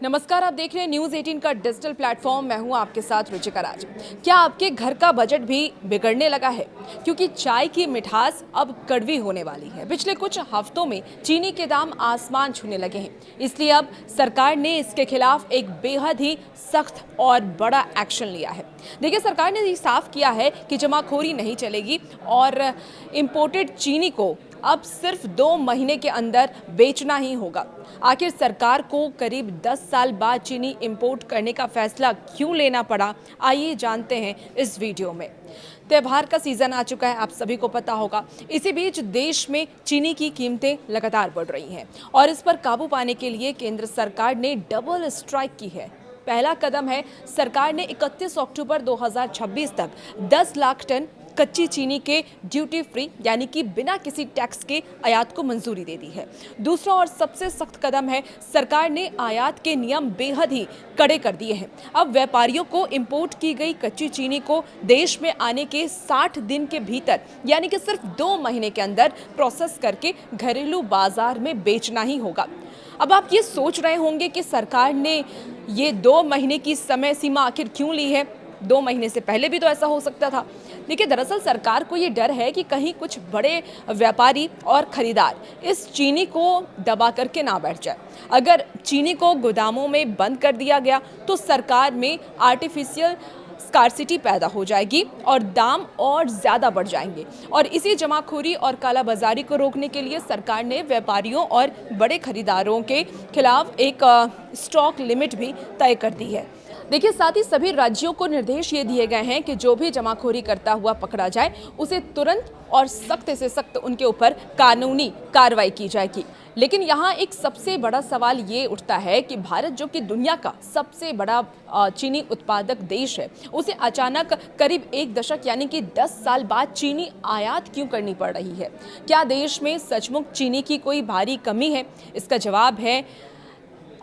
नमस्कार, आप देख रहे हैं न्यूज़ 18 का डिजिटल प्लेटफॉर्म। मैं हूं आपके साथ रुचिका राज। क्या आपके घर का बजट भी बिगड़ने लगा है? क्योंकि चाय की मिठास अब कड़वी होने वाली है। पिछले कुछ हफ्तों में चीनी के दाम आसमान छूने लगे हैं, इसलिए अब सरकार ने इसके खिलाफ एक बेहद ही सख्त और बड़ा एक्शन लिया है। देखिए, सरकार ने ये साफ किया है कि जमाखोरी नहीं चलेगी और इम्पोर्टेड चीनी को अब सिर्फ 2 महीने के अंदर बेचना ही होगा। आखिर सरकार को करीब 10 साल बाद चीनी इंपोर्ट करने का फैसला क्यों लेना पड़ा, आइए जानते हैं इस वीडियो में। त्योहार का सीजन आ चुका है, आप सभी को पता होगा। इसी बीच देश में चीनी की कीमतें लगातार बढ़ रही हैं और इस पर काबू पाने के लिए केंद्र सरकार ने डबल स्ट्राइक की है। पहला कदम है, सरकार ने 31 अक्टूबर 2026 तक 10 लाख टन कच्ची चीनी के ड्यूटी फ्री यानी कि बिना किसी टैक्स के आयात को मंजूरी दे दी है। दूसरा और सबसे सख्त कदम है, सरकार ने आयात के नियम बेहद ही कड़े कर दिए हैं। अब व्यापारियों को इंपोर्ट की गई कच्ची चीनी को देश में आने के 60 दिन के भीतर यानी कि सिर्फ 2 महीने के अंदर प्रोसेस करके घरेलू बाजार में बेचना ही होगा। अब आप ये सोच रहे होंगे कि सरकार ने ये 2 महीने की समय सीमा आखिर क्यों ली है? 2 महीने से पहले भी तो ऐसा हो सकता था। देखिए, दरअसल सरकार को ये डर है कि कहीं कुछ बड़े व्यापारी और खरीदार इस चीनी को दबा करके ना बैठ जाए। अगर चीनी को गोदामों में बंद कर दिया गया तो सरकार में आर्टिफिशियल स्कार्सिटी पैदा हो जाएगी और दाम और ज़्यादा बढ़ जाएंगे। और इसी जमाखोरी और कालाबाजारी को रोकने के लिए सरकार ने व्यापारियों और बड़े खरीदारों के खिलाफ एक स्टॉक लिमिट भी तय कर दी है। देखिए, साथ ही सभी राज्यों को निर्देश ये दिए गए हैं कि जो भी जमाखोरी करता हुआ पकड़ा जाए उसे तुरंत और सख्त से सख्त उनके ऊपर कानूनी कार्रवाई की जाएगी। लेकिन यहाँ एक सबसे बड़ा सवाल ये उठता है कि भारत, जो कि दुनिया का सबसे बड़ा चीनी उत्पादक देश है, उसे अचानक करीब 1 दशक यानी कि 10 साल बाद चीनी आयात क्यों करनी पड़ रही है? क्या देश में सचमुच चीनी की कोई भारी कमी है? इसका जवाब है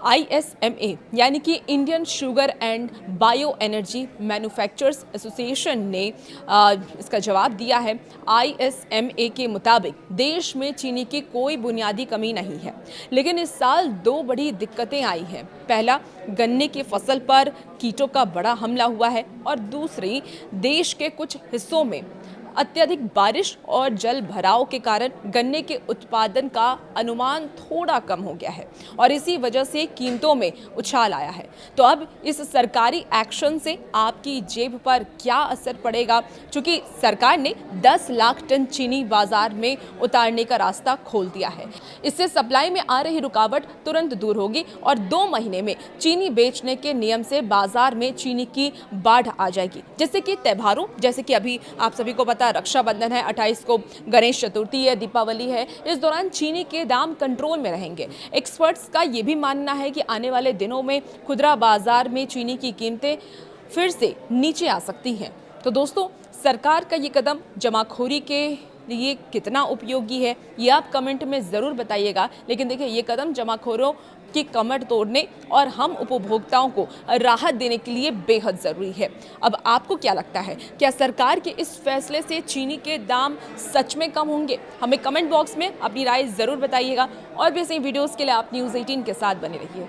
ISMA यानी कि Indian sugar and bio energy manufacturers association ने इसका जवाब दिया है। ISMA के मुताबिक देश में चीनी की कोई बुनियादी कमी नहीं है, लेकिन इस साल 2 बड़ी दिक्कतें आई हैं। पहला, गन्ने की फसल पर कीटों का बड़ा हमला हुआ है और दूसरी, देश के कुछ हिस्सों में अत्यधिक बारिश और जल भराव के कारण गन्ने के उत्पादन का अनुमान थोड़ा कम हो गया है और इसी वजह से कीमतों में उछाल आया है। तो अब इस सरकारी एक्शन से आपकी जेब पर क्या असर पड़ेगा? क्योंकि सरकार ने 10 लाख टन चीनी बाजार में उतारने का रास्ता खोल दिया है। इससे सप्लाई में आ रही रुकावट तुरंत दूर होगी और 2 महीने में चीनी बेचने के नियम से बाजार में चीनी की बाढ़ आ जाएगी। जैसे कि त्योहारों, जैसे कि अभी आप सभी को रक्षाबंधन है, 28 को गणेश चतुर्थी है, दीपावली है, इस दौरान चीनी के दाम कंट्रोल में रहेंगे। एक्सपर्ट्स का यह भी मानना है कि आने वाले दिनों में खुदरा बाजार में चीनी की कीमतें फिर से नीचे आ सकती हैं। तो दोस्तों, सरकार का ये कदम जमाखोरी के लिए कितना उपयोगी है, ये आप कमेंट में ज़रूर बताइएगा। लेकिन देखिए, ये कदम जमाखोरों की कमर तोड़ने और हम उपभोक्ताओं को राहत देने के लिए बेहद ज़रूरी है। अब आपको क्या लगता है, क्या सरकार के इस फैसले से चीनी के दाम सच में कम होंगे? हमें कमेंट बॉक्स में अपनी राय ज़रूर बताइएगा और भी ऐसे वीडियोज़ के लिए आप न्यूज़ 18 के साथ बने रहिए।